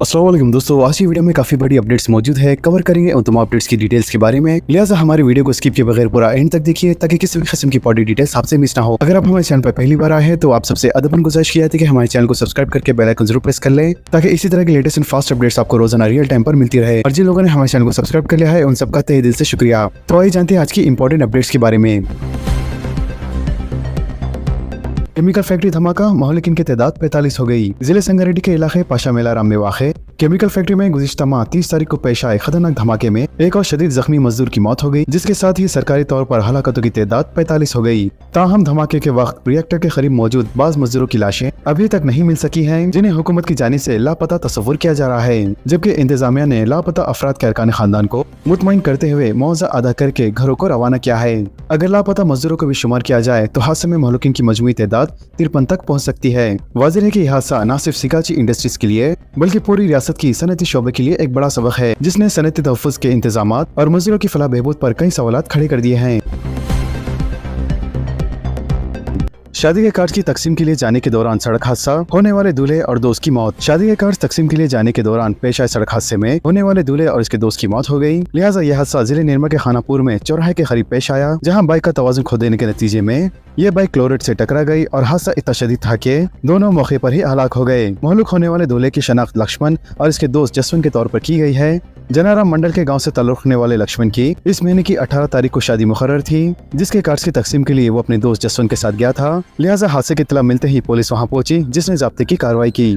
अस्सलाम वालेकुम दोस्तों, आज की वीडियो में काफी बड़ी अपडेट्स मौजूद है। कवर करेंगे उन तमाम अपडेट्स की डिटेल्स के बारे में, लिहाजा हमारी वीडियो को स्किप किए बगैर पूरा एंड तक देखिए ताकि किसी भी किस्म की बड़ी डिटेल्स आपसे मिस ना हो। अगर आप हमारे चैनल पर पहली बार आए हैं तो आप सबसे अदबन गुजारिश किया है कि हमारे चैनल को सब्सक्राइब करके बेल आइकन जरूर प्रेस कर लें ताकि इसी तरह की लेटेस्ट एंड फास्ट अपडेट्स आपको रोजाना रियल टाइम पर मिलती रहे। और जिन लोगों ने हमारे चैनल को सब्सक्राइब कर लिया है उन सबका तहे दिल से शुक्रिया। तो आइए जानते हैं आज की इंपॉर्टेंट अपडेट्स के बारे में। केमिकल फैक्ट्री धमाका, महलिकीन की तादाद 45 हो गई। जिले संगारेड्डी के इलाके पाशा मेलाराम में वाक़ केमिकल फैक्ट्री में गुज़िश्ता माह 30 तारीख को पेश आए खतरनाक धमाके में एक और शदीद जख्मी मजदूर की मौत हो गई, जिसके साथ ही सरकारी तौर पर हलाकतों की तादाद 45 हो गई। ताहम धमाके के वक्त रिएक्टर के करीब मौजूद बाज मजदूरों की लाशें अभी तक नहीं मिल सकी हैं, जिन्हें हुकूमत की जानिब से लापता तस्वुर किया जा रहा है। जबकि इंतजामिया ने लापता अफराद के अरकान खानदान को मुतमईन करते हुए मुआवजा अदा करके घरों को रवाना किया है। अगर लापता मजदूरों को भी शुमार किया जाए तो हादसे में महलूकिन की मजमूई तादाद 53 तक पहुँच सकती है। वाज़ेह है कि यह हादसा न सिर्फ सिकाची इंडस्ट्रीज के लिए बल्कि पूरी रियासत की सनती शोबे के लिए एक बड़ा सबक है, जिसने सनती तहफ़्फ़ुज़ के इंतजामात और मजदूरों की फलाह बहबूद पर कई सवालात खड़े कर दिए हैं। शादी के कार्ड की तकसीम के लिए जाने के दौरान सड़क हादसा, होने वाले दूल्हे और दोस्त की मौत। शादी के कार्ड तकसीम के लिए जाने के दौरान पेश आए सड़क हादसे में होने वाले दूल्हे और इसके दोस्त की मौत हो गई। लिहाजा यह हादसा जिले निर्मा के खानापुर में चौराहे के करीब पेश आया, जहां बाइक का तवाज़ुन खो देने के नतीजे में ये बाइक क्लोरेट से टकरा गई और हादसा इतना शदीद था कि दोनों मौके पर ही हलाक हो गए। महलूक होने वाले दूल्हे की शनाख्त लक्ष्मण और इसके दोस्त जसवंत के तौर पर की गई है। जनाराम मंडल के गांव से ताल्लुक़ रखने वाले लक्ष्मण की इस महीने की 18 तारीख को शादी मुकर्रर थी, जिसके कार्ड की तकसीम के लिए वो अपने दोस्त जसवंत के साथ गया था। लिहाजा हादसे की इत्तला मिलते ही पुलिस वहां पहुंची, जिसने ज़ब्ते की कार्रवाई की।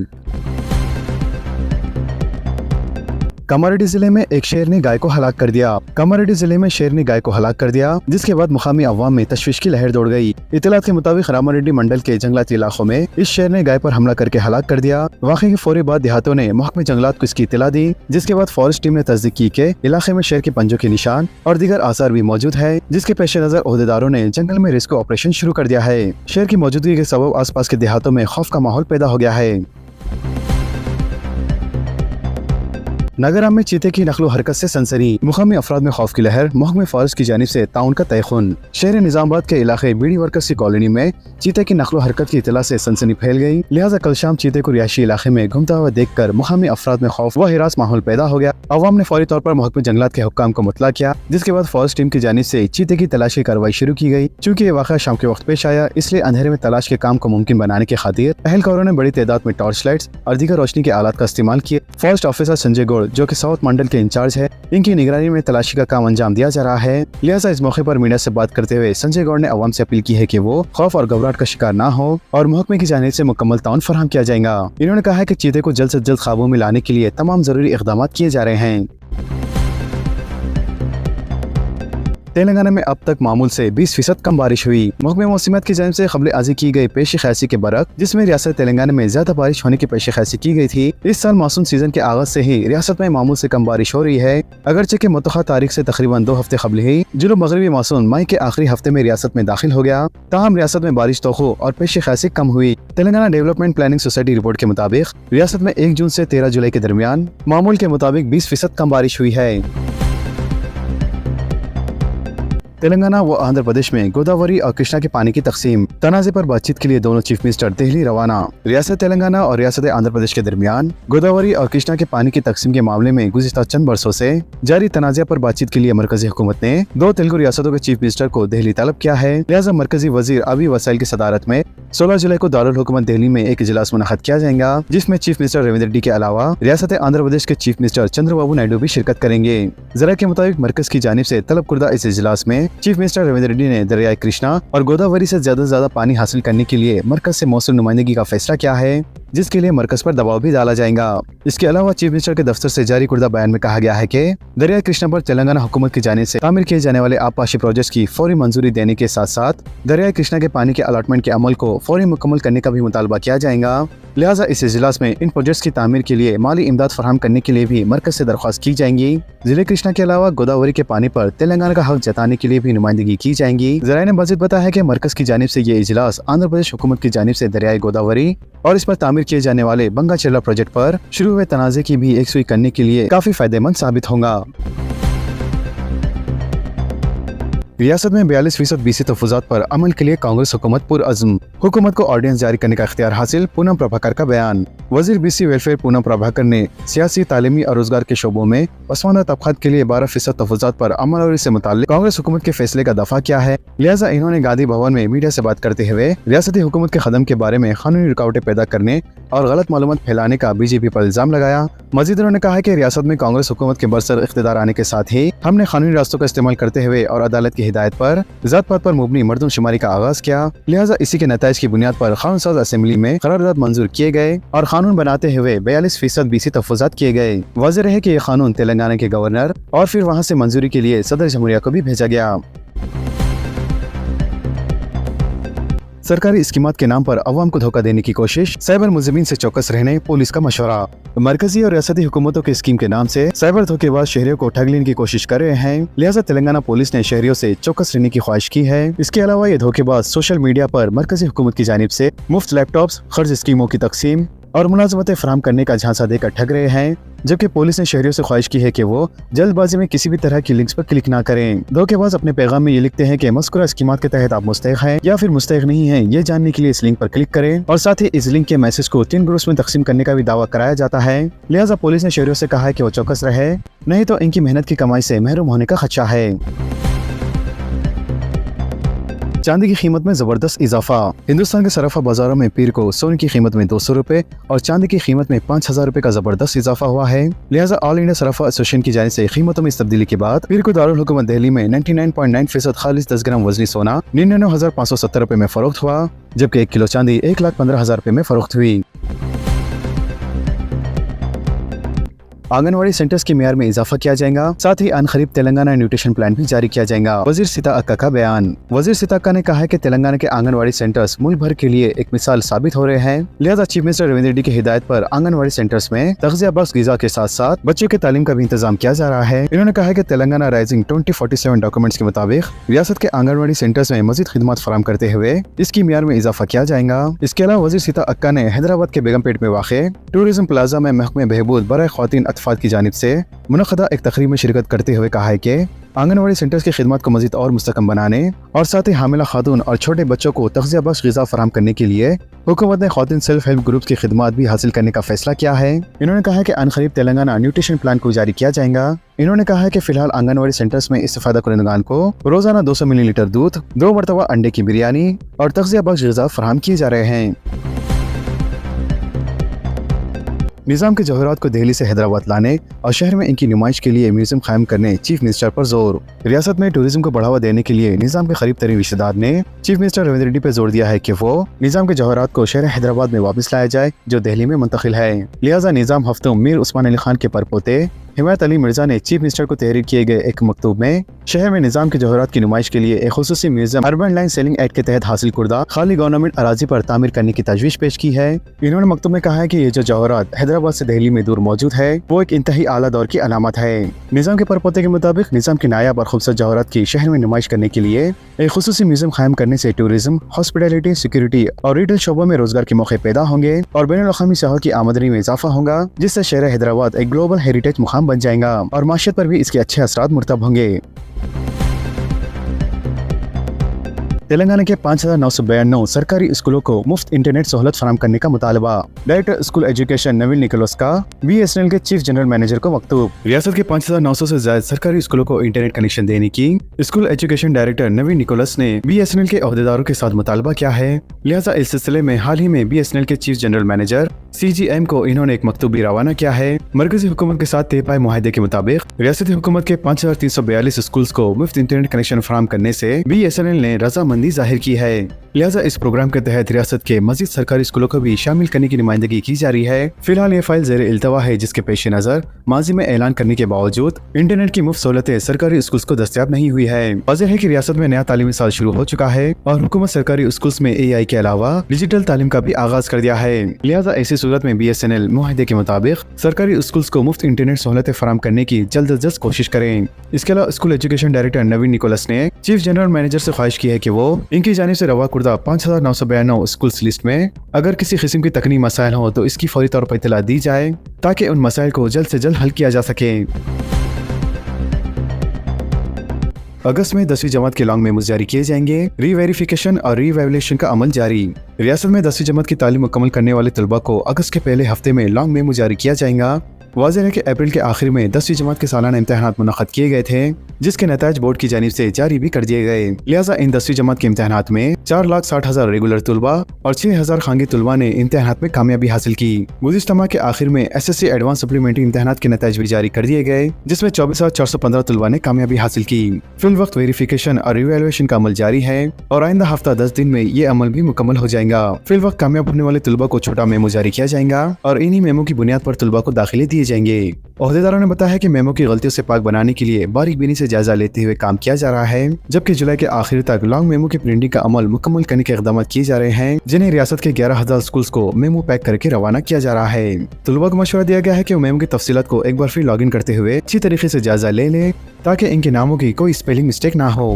कामारेड्डी जिले में एक शेर ने गाय को हलाक कर दिया। कामारेड्डी जिले में शेर ने गाय को हलाक कर दिया, जिसके बाद मुकामी अवाम में तशवीश की लहर दौड़ गई। इत्तलात के मुताबिक रामारेड्डी मंडल के जंगलाती इलाकों में इस शेर ने गाय पर हमला करके हलाक कर दिया। वाक़े के फौरी बाद देहातों ने महकमे जंगलात को इसकी इत्तला दी, जिसके बाद फॉरेस्ट टीम ने तस्दीक की कि इलाके में शेर के पंजों के निशान और दीगर आसार भी मौजूद है, जिसके पेश नजर ओहदेदारों ने जंगल में रेस्क्यू ऑपरेशन शुरू कर दिया है। शेर की मौजूदगी के सबब आस पास के देहातों में खौफ का माहौल पैदा हो गया है। नागाराम में चीते की नकलो हरकत से सनसनी, मुकामी अफराद में खौफ की लहर, महकमे फॉरेस्ट की जानिब से ताउन का तयखुन। शहर निजामाबाद के इलाके बीड़ी वर्कर्स की कॉलोनी में चीते की नकलो हरकत की इतला से सनसनी फैल गई। लिहाजा कल शाम चीते को रिहायशी इलाके में घूमता हुआ देखकर मुकामी अफराद में खौफ व हिरास माहौल पैदा हो गया। अवाम ने फौरी तौर पर महकमे जंगलात के हुक्काम को मुतला किया, जिसके बाद फॉरेस्ट टीम की जानिब से चीते की तलाशी कार्रवाई शुरू की गई। चूँकि ये वाक़ा शाम के वक्त पेश आया, इसलिए अंधेरे में तलाश के काम को मुमकिन बनाने की खातिर अहलकारों ने बड़ी तादाद में टॉर्च लाइट्स और दीगर रोशनी के आलात का इस्तेमाल किए। फॉरेस्ट ऑफिसर संजय गौड़, जो कि साउथ मंडल के इंचार्ज है, इनकी निगरानी में तलाशी का काम अंजाम दिया जा रहा है। लिहाजा इस मौके पर मीडिया से बात करते हुए संजय गौड़ ने अवाम से अपील की है कि वो खौफ और घबराहट का शिकार ना हो और महकमे की जानिब से मुकम्मल ताउन फराहम किया जाएगा। इन्होंने कहा है कि चीते को जल्द से जल्द काबू में लाने के लिए तमाम जरूरी इक़दाम किए जा रहे हैं। तेलंगाना में अब तक मामूल से 20% कम बारिश हुई। महकमे मौसमियात की जानिब से क़ब्ल आज़ी की गई पेशी ख़यासी के बरक, जिसमें रियासत तेलंगाना में ज्यादा बारिश होने की पेशी ख़यासी की गई थी। इस साल मानसून सीजन के आगाज से ही रियासत में मामूल से कम बारिश हो रही है, अगरचे के मुतख्खा तारीख से तकरीबन 2 हफ्ते कबल ही जुनूब मगरबी मानसून मई के आखिरी हफ्ते में रियासत में दाखिल हो गया। ताहम रियासत में बारिश तोखो और पेशी ख़यासी कम हुई। Telangana development planning society report के मुताबिक रियासत में 1 जून से 13 जुलाई के दरमियान मामूल के मुताबिक 20% कम बारिश हुई है। तेलंगाना व आंध्र प्रदेश में गोदावरी और कृष्णा के पानी की तकसीम, तनाज़े पर बातचीत के लिए दोनों चीफ मिनिस्टर दिल्ली रवाना। रियासत तेलंगाना और रियासत आंध्र प्रदेश के दरमियान गोदावरी और कृष्णा के पानी की तकसीम के मामले में गुज़िश्ता चंद बरसों से जारी तनाज़े पर बातचीत के लिए मरकजी हुकूमत ने 2 तेलुगु रियासतों के चीफ मिनिस्टर को दिल्ली तलब किया है। लिहाजा मरकजी वजीर आबी वसाइल की सदारत में 16 जुलाई को दारुल हुकूमत दिल्ली में एक इजलास मुनअक़द किया जाएगा, जिसमें चीफ मिनिस्टर रेवंत रेड्डी के अलावा रियासत आंध्र प्रदेश के चीफ मिनिस्टर चंद्रबाबू नायडू भी शिरकत करेंगे। जरा के मुताबिक मरकज की जानिब से तलब कुर्दा इस इजलास में चीफ मिनिस्टर रेवंत रेड्डी ने दरियाए कृष्णा और गोदावरी से ज्यादा पानी हासिल करने के लिए मरकज से मौसूल नुमाइंदगी का फैसला किया है, जिसके लिए मरकज पर दबाव भी डाला जाएगा। इसके अलावा चीफ मिनिस्टर के दफ्तर से जारी कुर्दा बयान में कहा गया है कि दरियाए कृष्णा पर तेलंगाना हुकूमत की जानिब से तामीर किए जाने वाले आबपाशी प्रोजेक्ट की फौरी मंजूरी देने के साथ साथ दरियाए कृष्णा के पानी के अलॉटमेंट के अमल को फौरी मुकम्मल करने का भी मुतालबा किया जाएगा। लिहाजा इस इजलास में इन प्रोजेक्ट्स की तामीर के लिए माली इमदाद फराहम करने के लिए भी मरकज से दरख्वास्त की जाएंगी। जिले कृष्णा के अलावा गोदावरी के पानी पर तेलंगाना का हक जताने के लिए भी नुमाइंदगी की जाएंगी। ज़राए ने मज़ीद बताया है कि मरकज की जानिब से ये इजलास आंध्र प्रदेश हुकूमत की जानिब से दरियाए गोदावरी और इस पर तामीर किए जाने वाले बंगा चेरला प्रोजेक्ट पर शुरू हुए तनाज़े की भी एकसुई करने के लिए काफी फायदेमंद साबित होगा। रियासत में 42% बीसी तहफ़्फ़ुज़ात पर अमल के लिए कांग्रेस हुकूमत पुरअज़्म। हुकूमत को ऑर्डिनेंस जारी करने का इख्तियार हासिल, पूनम प्रभाकर का बयान। वजीर बीसी वेलफेयर पूनम प्रभाकर ने सियासी, तालीमी और रोजगार के शोबों में पसमानदा तबकात के लिए 12% तफावत पर अमलवरी से मुताल्लिक कांग्रेस हुकूमत के फैसले का दफा किया है। लिहाजा इन्होंने गांधी भवन में मीडिया से बात करते हुए रियासती हुकूमत के कदम के बारे में कानूनी रुकावटें पैदा करने और गलत मालूमात फैलाने का बीजेपी पर इल्जाम लगाया। मजीद उन्होंने कहा कि रियासत में कांग्रेस हुकूमत के बरसर इख्तिदार आने के साथ ही हमने कानूनी रास्तों का इस्तेमाल करते हुए और अदालत की हिदायत पर जात पात पर मुबनी मर्दमशुमारी का आगाज किया। लिहाजा इसी के नताइज की बुनियाद पर कानून साज असेंबली में करारदाद मंजूर किए गए और कानून बनाते हुए 42% बीसी तफावत किए गए। वाज़ेह है कि ये कानून तेलंगाना के गवर्नर और फिर वहाँ से मंजूरी के लिए सदर जमहूरिया को भी भेजा गया। सरकारी स्कीमात के नाम पर अवाम को धोखा देने की कोशिश, साइबर मुलजिमीन से चौकस रहने पुलिस का मशवरा। मरकजी और रियासती हुकूमतों की स्कीम के नाम से साइबर धोखेबाज शहरियों को ठग लेने की कोशिश कर रहे हैं। लिहाजा तेलंगाना पुलिस ने शहरियों से चौकस रहने की ख्वाहिश की है। इसके अलावा ये धोखेबाज सोशल मीडिया पर मरकजी हुकूमत की जानिब से मुफ्त लैपटॉप्स, खर्च स्कीमों की तकसीम और मुलाजमतें फराहम करने का झांसा देकर ठग रहे हैं। जबकि पुलिस ने शहरियों से ख्वाहिश की है कि वो जल्दबाजी में किसी भी तरह की लिंक्स पर क्लिक ना करें। धोखेबाज अपने पैगाम में ये लिखते हैं कि मज़कूरा स्कीमात के तहत आप मुस्तहिक हैं या फिर मुस्तहिक नहीं हैं, ये जानने के लिए इस लिंक पर क्लिक करें और साथ ही इस लिंक के मैसेज को 3 ग्रुप्स में तकसीम करने का भी दावा कराया जाता है। लिहाजा पुलिस ने शहरियों से कहा है कि वो चौकस रहे, नहीं तो इनकी मेहनत की कमाई से महरूम होने का खदशा है। चांदी की कीमत में जबरदस्त इजाफा। हिंदुस्तान के सराफा बाजारों में पीर को सोने की कीमत में 200 रुपए और चांदी की कीमत में 5000 रुपए का जबरदस्त इजाफा हुआ है। लिहाजा ऑल इंडिया सराफा एसोसिएशन की जानिब से कीमतों में इस तब्दीली के बाद पीर को दारुल हुकूमत दिल्ली में 99.9% खालिस 10 ग्राम वजनी सोना 99,570 रुपए में फरोख्त हुआ, जबकि 1 किलो चांदी 1,15,000 रुपए में फरोख्त हुई। आंगनवाड़ी सेंटर्स के मियार में इजाफा किया जाएगा, साथ ही अनखरीब तेलंगाना न्यूट्रिशन प्लान भी जारी किया जाएगा। वजीर सीता अक्का का बयान। वजीर सीता अक्का ने कहा है कि तेलंगाना के आंगनवाड़ी सेंटर्स मुल्क भर के लिए एक मिसाल साबित हो रहे हैं। लिहाजा चीफ मिनिस्टर रविंद्र रेड्डी की हिदायत पर आंगनवाड़ी सेंटर्स में तग़ज़िया बख्श ग़िज़ा के साथ साथ बच्चों की तालीम का भी इंतजाम किया जा रहा है। इन्होंने कहा है कि तेलंगाना राइजिंग 2047 डॉक्यूमेंट्स के मुताबिक रियासत के आंगनवाड़ी सेंटर्स में मजीद खिदमत फराहम करते हुए इसकी मियार में इजाफा किया जाएगा। इसके अलावा वजीर सीता अक्का ने हैदराबाद के बेगमपेट में वाक़े टूरिज्म प्लाजा में महकमे बहबूद बराए ख़वातीन अतफ़ाद की जानिब से मुनक़दा एक तकरीब में शिरकत करते हुए कहा है कि आंगनवाड़ी सेंटर्स की खिदमत को मजीद और मुस्तकम बनाने और साथ ही हामिला खातून और छोटे बच्चों को तग़ज़िया बख्श ग़िज़ा फराहम करने के लिए हुकूमत ने ख़वातीन सेल्फ हेल्प ग्रुप्स की खिदमत भी हासिल करने का फैसला किया है। इन्होंने कहा है कि अनखरीब तेलंगाना न्यूट्रिशन प्लान को जारी किया जाएगा। इन्होंने कहा है कि फिलहाल आंगनवाड़ी सेंटर्स में इस्तेफादा कुनंदगान को रोजाना 200 मिलीलीटर दूध, 2 मरतबा अंडे की बिरयानी और तग़ज़िया बख्श ग़िज़ा फराहम किए जा रहे हैं। निज़ाम के जवाहरात को दिल्ली से हैदराबाद लाने और शहर में इनकी नुमाइश के लिए म्यूजियम कायम करने चीफ मिनिस्टर पर जोर। रियासत में टूरिज्म को बढ़ावा देने के लिए निज़ाम के करीब तरीन रिश्तेदार ने चीफ मिनिस्टर रविंद्र रेड्डी पर जोर दिया है कि वो निज़ाम के जवाहरात को शहर हैदराबाद में वापस लाया जाए जो दिल्ली में मुंतकिल है। लिहाजा निज़ाम हफ्तों मीर उस्मान अली खान के परपोते हिमायत अली मिर्जा ने चीफ मिनिस्टर को तहरीर किए गए एक मकतूब में शहर में निज़ाम के जवाहरात की नुमाइश के लिए एक खुसूसी museum urban land ceiling act के तहत हासिल कुर्दा खाली गवर्नमेंट अराजी पर तामीर करने की तजवीज़ पेश की है। इन्होंने मकतूब में कहा है कि ये जो जवाहरात हैदराबाद से दिल्ली में दूर मौजूद है वो एक इंतही आला दौर की अलामत है। निज़ाम के परपोते के मुताबिक निज़ाम की नायाब और खूबसूरत जवाहरात की शहर में नुमाइश करने के लिए एक खुसूसी म्यूजियम कायम करने से टूरिज्म, हॉस्पिटैलिटी, सिक्योरिटी और रिटेल शोबों में रोजगार के मौके पैदा होंगे और बैनुल-अक़वामी सयाहों की आमदनी में इजाफा होगा, जिससे शहर हैदराबाद एक ग्लोबल हेरिटेज मुकाम बन जाएगा और माशियत पर भी इसके अच्छे असरात मुरतब होंगे। तेलंगाना के 5,992 सरकारी स्कूलों को मुफ्त इंटरनेट सहूलत फराहम करने का मुतालबा। डायरेक्टर स्कूल एजुकेशन नवीन निकोलस का BSNL के चीफ जनरल मैनेजर को मकतूब। रियासत के 5,900 से ज्यादा सरकारी स्कूलों को इंटरनेट कनेक्शन देने की स्कूल एजुकेशन डायरेक्टर नवीन निकोलस ने BSNL के अहदेदारों के साथ मुतालबा किया है। लिहाजा इस सिलसिले में हाल ही में BSNL के चीफ जनरल मैनेजर CGM को इन्होंने एक मकतूब भी रवाना किया है। मरकजी हुकूमत के साथ तय पाए मुआहदे के मुताबिक रियासती हुकूमत के 5,342 स्कूल्स को मुफ्त इंटरनेट कनेक्शन फराहम करने से BSNL ने रजामंदी जाहिर की है। लिहाजा इस प्रोग्राम के तहत रियासत के मजीद सरकारी स्कूलों को भी शामिल करने की नुमाइंदगी की जा रही है। फिलहाल ये फाइल ज़ेर इल्तवा है, जिसके पेश नजर माजी में ऐलान करने के बावजूद इंटरनेट की मुफ्त सहूलतें सरकारी स्कूल्स को दस्तयाब नहीं हुई है। वाज़ेह है कि रियासत में नया तालीमी साल शुरू हो चुका है और हुकूमत सरकारी स्कूल्स में AI के अलावा डिजिटल तालीम का भी आगाज कर दिया है। लिहाजा ऐसी सूरत में BSNL मुआहदे के मुताबिक सरकारी स्कूल्स को मुफ्त इंटरनेट सहूलतें फराहम करने की जल्द अज जल्द कोशिश करें। इसके अलावा स्कूल एजुकेशन डायरेक्टर नवीन निकोलस ने चीफ जनरल मैनेजर से ख्वाहिश की है कि वो इनकी जानिब से रवा कुर्दा 5,992 स्कूल्स लिस्ट में अगर किसी किस्म की तकनीकी मसाइल हो तो इसकी फौरी तौर पर इत्तला दी जाए ताकि उन मसाइल को जल्द से जल्द हल किया जा सके। अगस्त में 10वीं जमात के लॉन्ग मेमोज जारी किए जाएंगे। रीवेरिफिकेशन और रीवैल्यूएशन का अमल जारी। रियासत में 10वीं जमात की तालीम मुकम्मल करने वाले तलबा को अगस्त के पहले हफ्ते में लॉन्ग मेमो जारी किया जाएगा। वाज़ेह है कि अप्रैल के आखिर में 10वीं जमात के सालाना इम्तहानात मुनक़्क़द किए गए थे, जिसके नताइज बोर्ड की जानिब से जारी भी कर दिए गए। लिहाजा इन 10वीं जमात के इम्तहानात में 4,60,000 रेगुलर तलबा और 6,000 खानगी तलबा ने इम्तहानात में कामयाबी हासिल की। गुज़िश्ता माह के आखिर में SSC एडवांस सप्लीमेंट्री इम्तहानात के नताइज भी जारी कर दिए गए, जिसमें 24,415 तलबा ने कामयाबी हासिल की। फिल वक्त वेरिफिकेशन और रिवैल्यूएशन का अमल जारी है और आइंदा हफ्ता 10 दिन में ये अमल भी मुकम्मल हो जाएगा। फिल वक्त कामयाब होने वाले तलबा को छोटा मेमो जारी किया जाएगा और इन्हीं मेमो की बुनियाद पर तलबा को दाखिले दिए जाएंगे। ओहदेदारों ने बताया कि मेमो की गलतियों से पाक बनाने के लिए बारीक बीनी से जायजा लेते हुए काम किया जा रहा है, जबकि जुलाई के आखिर तक लॉन्ग मेमो की प्रिंटिंग का अमल मुकम्मल करने के इक़दाम किए जा रहे हैं, जिन्हें रियासत के 11,000 स्कूल्स को मेमो पैक करके रवाना किया जा रहा है। तलबा को मशवरा दिया गया है कि वो मेमो की तफसीलात को एक बार फिर लॉगिन करते हुए अच्छी तरीके से जायजा ले लें, ताकि इनके नामों की कोई स्पेलिंग मिस्टेक ना हो।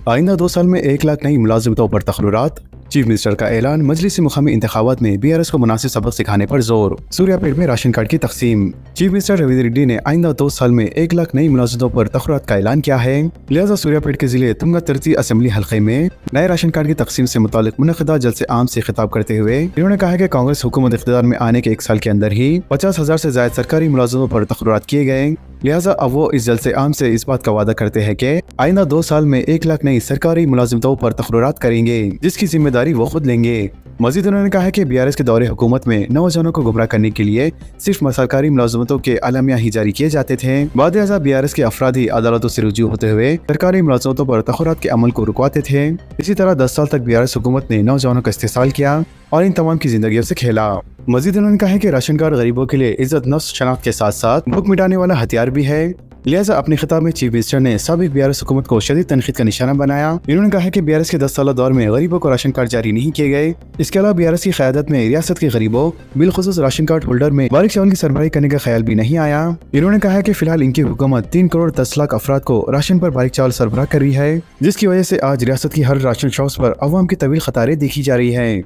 आइंदा 2 साल में 1 लाख नई मुलाजिमतों पर तकर्रुरात। चीफ मिनिस्टर का ऐलान। मजलिस मुकामी इंतखाबात में BRS को मुनासिब सबक सिखाने पर जोर। सूर्यापेट में राशन कार्ड की तकसीम। चीफ मिनिस्टर रविंद्र रेड्डी ने आइंदा 2 साल में 1 लाख नई मुलाजिमतों पर तकर्रुरात का ऐलान किया है। लिहाजा सूर्यापेट के जिले तुंगा तरती असेंबली हल्के में नए राशन कार्ड की तकसीम से मुतालिक मुनक़िदा जलसे आम से खिताब करते हुए इन्होंने कहा कि कांग्रेस हुकूमत इख्तियार में आने के 1 साल के अंदर ही 50,000 से ज्यादा सरकारी मुलाजिमों पर तकर्रुरात किए गए। लिहाजा अब वो इस जलसे आम से इस बात का वादा करते हैं कि आइंदा 2 साल में 1 लाख नई सरकारी मुलाजिमतों पर तकर्रुरात करेंगे, जिसकी जिम्मेदारी वो खुद लेंगे। मजीद उन्होंने कहा कि BRS के दौरे हुकूमत में नौजवानों को गुमराह करने के लिए सिर्फ सरकारी मुलाजिमतों के अलामिया ही जारी किए जाते थे। बाद BRS के अफराद ही अदालतों से रुजू होते हुए सरकारी मुलाजिमतों पर तकर्रुरात के अमल को रुकवाते थे। इसी तरह 10 साल तक BRS हुकूमत ने नौजवानों का इस्तेसाल किया और इन तमाम की जिंदगियों से खेला। मजीद उन्होंने कहा कि राशन कार्ड गरीबों के लिए इज्जत नफ्स शनाख्त के साथ साथ भूख मिटाने वाला हथियार भी है। लिहाजा अपने खिताब में चीफ मिनिस्टर ने साबिक BRS हुकूमत को शदीद तनकीद का निशाना बनाया। इन्होंने कहा कि BRS के 10 साल दौर में गरीबों को राशन कार्ड जारी नहीं किए गए। इसके अलावा BRS की क़यादत में रियासत के गरीबों बिलखुसूस राशन कार्ड होल्डर में बारीक चावल की सरबराही करने का ख्याल भी नहीं आया। इन्होंने कहा कि फिलहाल इनकी हुकूमत 3 करोड़ 10 लाख अफराद को राशन पर बारीक चावल सरबराह कर रही है, जिसकी वजह से आज रियासत की हर राशन शॉप्स पर अवाम की तवील कतारें देखी जा रही है।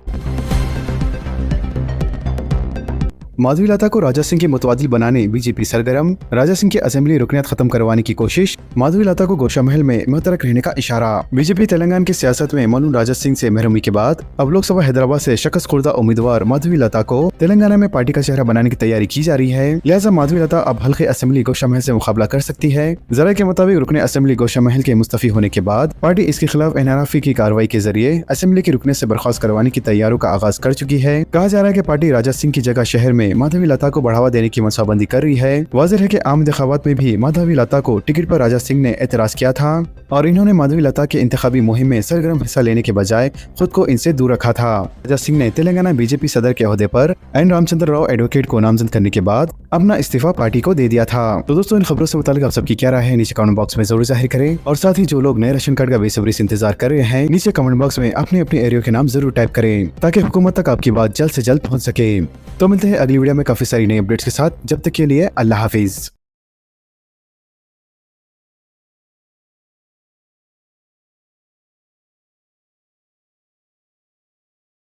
माधवी लता को राजा सिंह के मुतवादिल बनाने BJP सरगर्म। राजा सिंह की असेंबली रुकनियत खत्म करवाने की कोशिश। माधवी लता को गोशा महल में मुतरक रहने का इशारा। BJP तेलंगाना की सियासत में मौलूम राजा सिंह से महरूमी के बाद अब लोकसभा हैदराबाद से शकस खुर्दा उम्मीदवार माधवी लता को तेलंगाना में पार्टी का चेहरा बनाने की तैयारी की जा रही है। लिहाजा माधवी लता अब हल्के असेंबली गोशा महल से मुकाबला कर सकती है। जरा के मुताबिक रुकने असेंबली गोशा महल के मुस्तफी होने के बाद पार्टी इसके खिलाफ NRF की कार्रवाई के जरिए असेंबली के रुकने से बर्खास्त करवाने की तैयारियों का आगाज कर चुकी है। कहा जा रहा है कि पार्टी राजा सिंह की जगह शहर में माधवी लता को बढ़ावा देने की मनसूबाबंदी कर रही है। वाज़ेह है कि आम इंतखाबात में भी माधवी लता को टिकट पर राजा सिंह ने एतराज किया था और इन्होंने माधवी लता के इंतखाबी मुहिम में सरगर्म हिस्सा लेने के बजाय खुद को इनसे दूर रखा था। राजा सिंह ने तेलंगाना BJP सदर के ओहदे पर N रामचंद्र राव एडवोकेट को नामजद करने के बाद अपना इस्तीफा पार्टी को दे दिया था। तो दोस्तों, इन खबरों से मुतालिक आप सबकी क्या राय है नीचे कमेंट बॉक्स में जरूर जाहिर करें और साथ ही जो लोग नए राशन कार्ड का बेसब्री से इंतजार कर रहे हैं नीचे कमेंट बॉक्स में अपने अपने एरिया के नाम जरूर टाइप करें, ताकि हुकूमत तक आपकी बात जल्द से जल्द पहुँच सके। तो मिलते हैं अगली वीडियो में काफी सारी नई अपडेट्स के साथ। जब तक के लिए अल्लाह हाफिज।